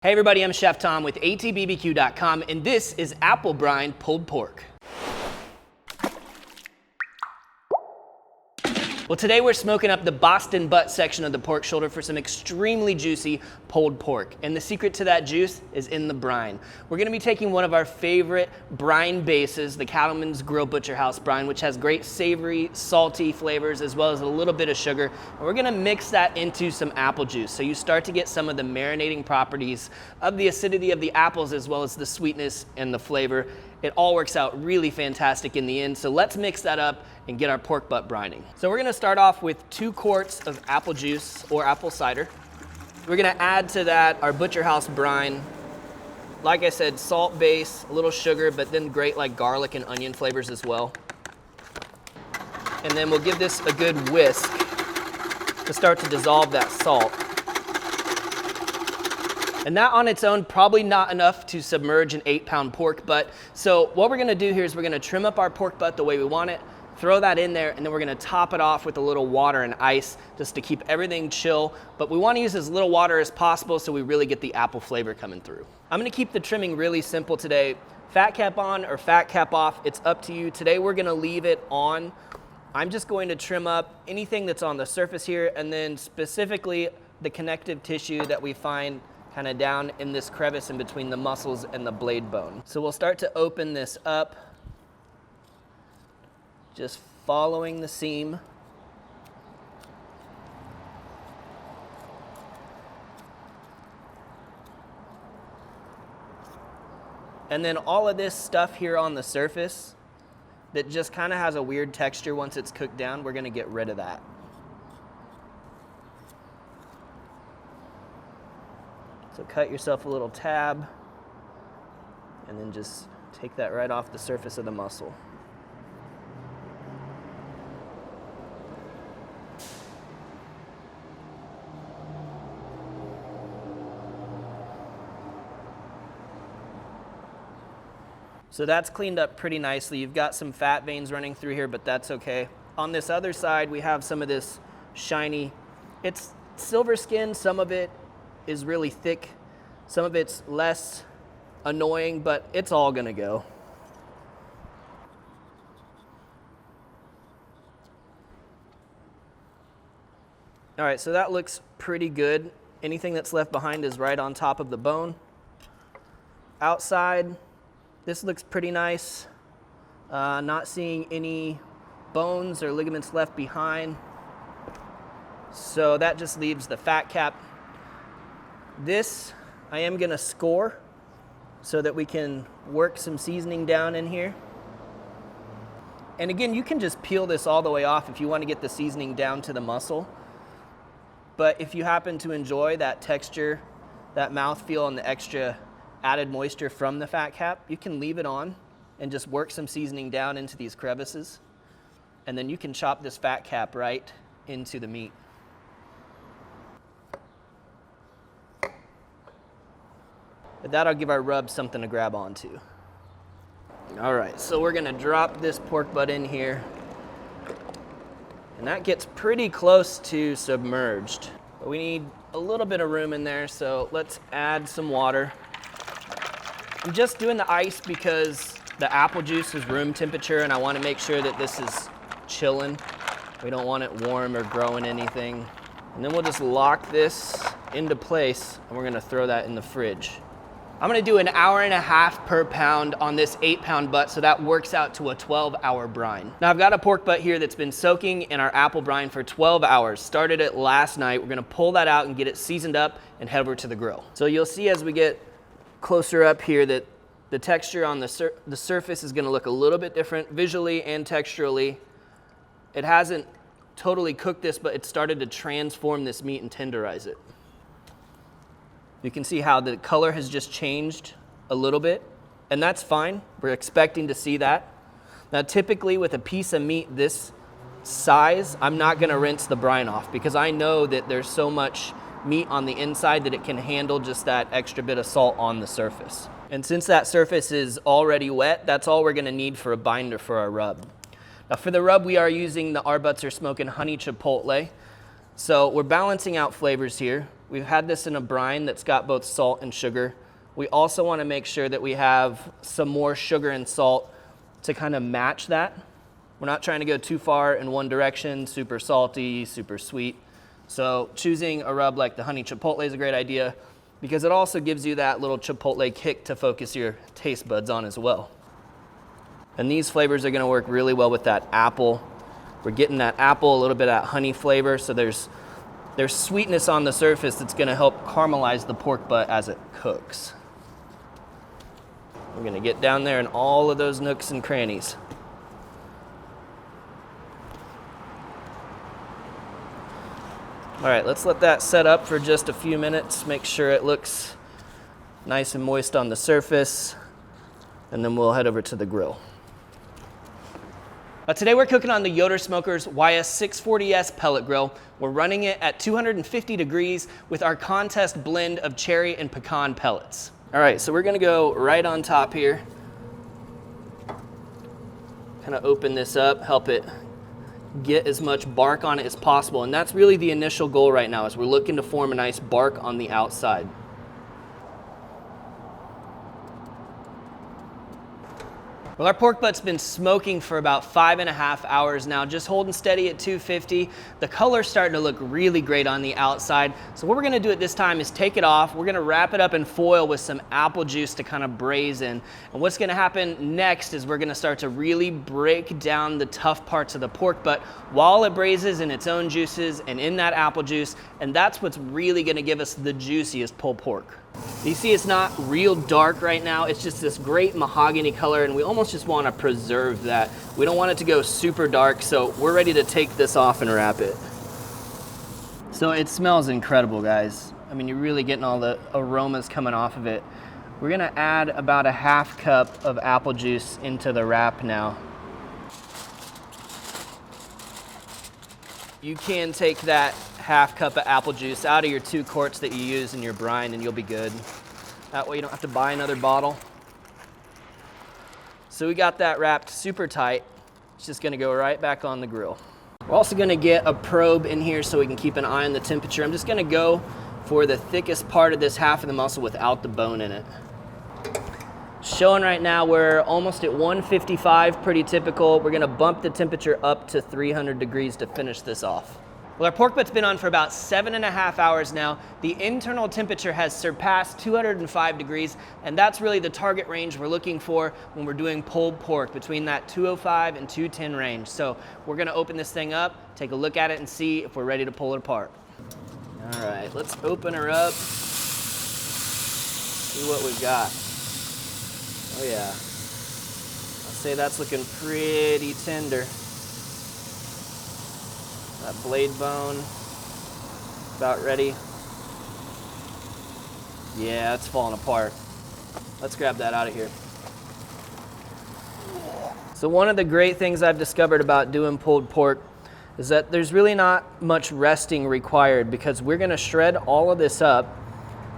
Hey everybody, I'm Chef Tom with allthingsbbq.com, and this is Apple Brined Pulled Pork. Well, today we're smoking up the Boston butt section of the pork shoulder for some extremely juicy pulled pork. And the secret to that juice is in the brine. We're gonna be taking one of our favorite brine bases, the Cattleman's Grill Butcher House brine, which has great savory, salty flavors, as well as a little bit of sugar. And we're gonna mix that into some apple juice. So you start to get some of the marinating properties of the acidity of the apples, as well as the sweetness and the flavor. It all works out really fantastic in the end. So let's mix that up and get our pork butt brining. So we're gonna start off with 2 quarts of apple juice or apple cider. We're gonna add to that our Butcher House brine. Like I said, salt base, a little sugar, but then great like garlic and onion flavors as well. And then we'll give this a good whisk to start to dissolve that salt. And that on its own, probably not enough to submerge an 8-pound pork butt. So what we're gonna do here is we're gonna trim up our pork butt the way we want it, throw that in there, and then we're gonna top it off with a little water and ice just to keep everything chill. But we wanna use as little water as possible so we really get the apple flavor coming through. I'm gonna keep the trimming really simple today. Fat cap on or fat cap off, it's up to you. Today we're gonna leave it on. I'm just going to trim up anything that's on the surface here, and then specifically the connective tissue that we find kind of down in this crevice in between the muscles and the blade bone. So we'll start to open this up, just following the seam. And then all of this stuff here on the surface that just kind of has a weird texture once it's cooked down, we're gonna get rid of that. So cut yourself a little tab and then just take that right off the surface of the muscle. So that's cleaned up pretty nicely. You've got some fat veins running through here, but that's okay. On this other side, we have some of this shiny, it's silver skin, some of it is really thick. Some of it's less annoying, but it's all gonna go. All right, so that looks pretty good. Anything that's left behind is right on top of the bone. Outside, this looks pretty nice. Not seeing any bones or ligaments left behind. So that just leaves the fat cap. This I am gonna score so that we can work some seasoning down in here. And again, you can just peel this all the way off if you want to get the seasoning down to the muscle. But if you happen to enjoy that texture, that mouthfeel, and the extra added moisture from the fat cap, you can leave it on and just work some seasoning down into these crevices. And then you can chop this fat cap right into the meat. But that'll give our rub something to grab onto. All right, so we're gonna drop this pork butt in here. And that gets pretty close to submerged. But we need a little bit of room in there, so let's add some water. I'm just doing the ice because the apple juice is room temperature and I wanna make sure that this is chilling. We don't want it warm or growing anything. And then we'll just lock this into place and we're gonna throw that in the fridge. I'm gonna do an 1.5 hours per pound on this 8-pound butt, so that works out to a 12-hour brine. Now I've got a pork butt here that's been soaking in our apple brine for 12 hours. Started it last night. We're gonna pull that out and get it seasoned up and head over to the grill. So you'll see as we get closer up here that the texture on the surface is gonna look a little bit different visually and texturally. It hasn't totally cooked this, but it started to transform this meat and tenderize it. You can see how the color has just changed a little bit, and that's fine. We're expecting to see that. Now, typically with a piece of meat this size, I'm not gonna rinse the brine off because I know that there's so much meat on the inside that it can handle just that extra bit of salt on the surface. And since that surface is already wet, that's all we're gonna need for a binder for our rub. Now for the rub, we are using the Our Butts Are Smoking Honey Chipotle. So we're balancing out flavors here. We've had this in a brine that's got both salt and sugar. We also want to make sure that we have some more sugar and salt to kind of match that. We're not trying to go too far in one direction, super salty, super sweet. So choosing a rub like the honey chipotle is a great idea because it also gives you that little chipotle kick to focus your taste buds on as well. And these flavors are going to work really well with that apple. We're getting that apple, a little bit of that honey flavor, so there's sweetness on the surface that's going to help caramelize the pork butt as it cooks. We're going to get down there in all of those nooks and crannies. All right, let's let that set up for just a few minutes. Make sure it looks nice and moist on the surface, and then we'll head over to the grill. Today we're cooking on the Yoder Smokers YS640S pellet grill. We're running it at 250 degrees with our contest blend of cherry and pecan pellets. All right, so we're gonna go right on top here. Kind of open this up, help it get as much bark on it as possible. And that's really the initial goal right now, is we're looking to form a nice bark on the outside. Well, our pork butt's been smoking for about 5.5 hours now, just holding steady at 250. The color's starting to look really great on the outside. So what we're gonna do at this time is take it off. We're gonna wrap it up in foil with some apple juice to kind of braise in. And what's gonna happen next is we're gonna start to really break down the tough parts of the pork butt while it braises in its own juices and in that apple juice. And that's what's really gonna give us the juiciest pulled pork. You see it's not real dark right now, it's just this great mahogany color, and we almost just want to preserve that. We don't want it to go super dark, so we're ready to take this off and wrap it. So it smells incredible, guys. I mean, you're really getting all the aromas coming off of it. We're gonna add about a half cup of apple juice into the wrap now. You can take that half cup of apple juice out of your 2 quarts that you use in your brine and you'll be good. That way you don't have to buy another bottle. So we got that wrapped super tight. It's just gonna go right back on the grill. We're also gonna get a probe in here so we can keep an eye on the temperature. I'm just gonna go for the thickest part of this half of the muscle without the bone in it. Showing right now we're almost at 155, pretty typical. We're gonna bump the temperature up to 300 degrees to finish this off. Well, our pork butt's been on for about 7.5 hours now. The internal temperature has surpassed 205 degrees, and that's really the target range we're looking for when we're doing pulled pork, between that 205 and 210 range. So we're gonna open this thing up, take a look at it, and see if we're ready to pull it apart. All right, let's open her up, see what we've got. Oh yeah, I'd say that's looking pretty tender. That blade bone, about ready. Yeah, it's falling apart. Let's grab that out of here. So one of the great things I've discovered about doing pulled pork is that there's really not much resting required, because we're gonna shred all of this up.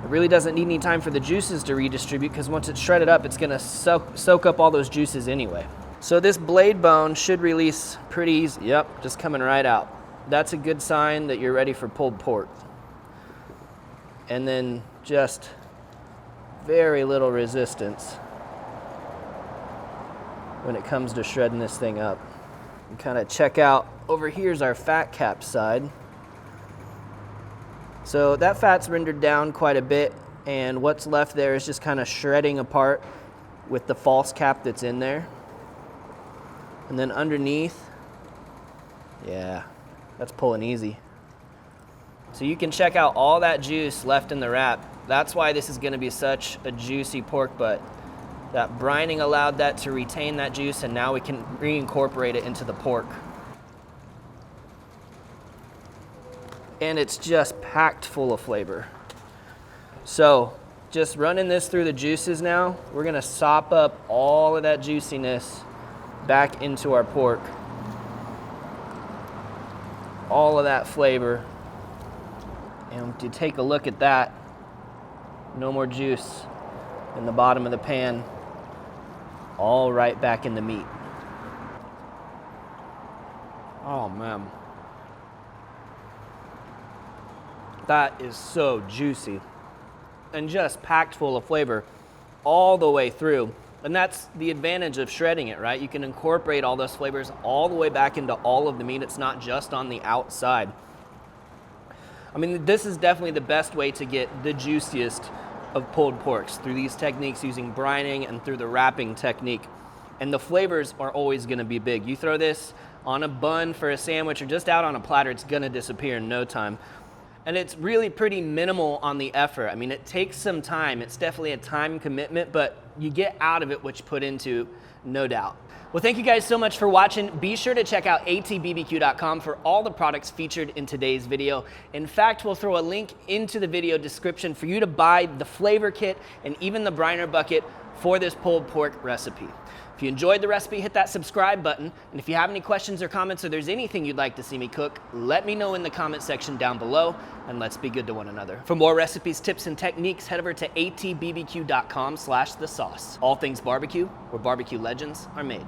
It really doesn't need any time for the juices to redistribute, because once it's shredded up, it's gonna soak up all those juices anyway. So this blade bone should release pretty easy. Yep, just coming right out. That's a good sign that you're ready for pulled pork. And then just very little resistance when it comes to shredding this thing up. And kind of check out, over here's our fat cap side. So that fat's rendered down quite a bit, and what's left there is just kind of shredding apart with the false cap that's in there. And then underneath, yeah, that's pulling easy. So you can check out all that juice left in the wrap. That's why this is gonna be such a juicy pork butt. That brining allowed that to retain that juice, and now we can reincorporate it into the pork. And it's just packed full of flavor. So just running this through the juices now, we're gonna sop up all of that juiciness back into our pork. All of that flavor. And to take a look at that, no more juice in the bottom of the pan, all right back in the meat. Oh man. That is so juicy and just packed full of flavor all the way through. And that's the advantage of shredding it, right? You can incorporate all those flavors all the way back into all of the meat. It's not just on the outside. I mean, this is definitely the best way to get the juiciest of pulled porks, through these techniques using brining and through the wrapping technique. And the flavors are always gonna be big. You throw this on a bun for a sandwich or just out on a platter, it's gonna disappear in no time. And it's really pretty minimal on the effort. I mean, it takes some time. It's definitely a time commitment, but you get out of it what you put into, no doubt. Well, thank you guys so much for watching. Be sure to check out allthingsbbq.com for all the products featured in today's video. In fact, we'll throw a link into the video description for you to buy the flavor kit and even the briner bucket for this pulled pork recipe. If you enjoyed the recipe, hit that subscribe button. And if you have any questions or comments, or there's anything you'd like to see me cook, let me know in the comment section down below, and let's be good to one another. For more recipes, tips, and techniques, head over to allthingsbbq.com/thesauce. All Things Barbecue, where barbecue legends are made.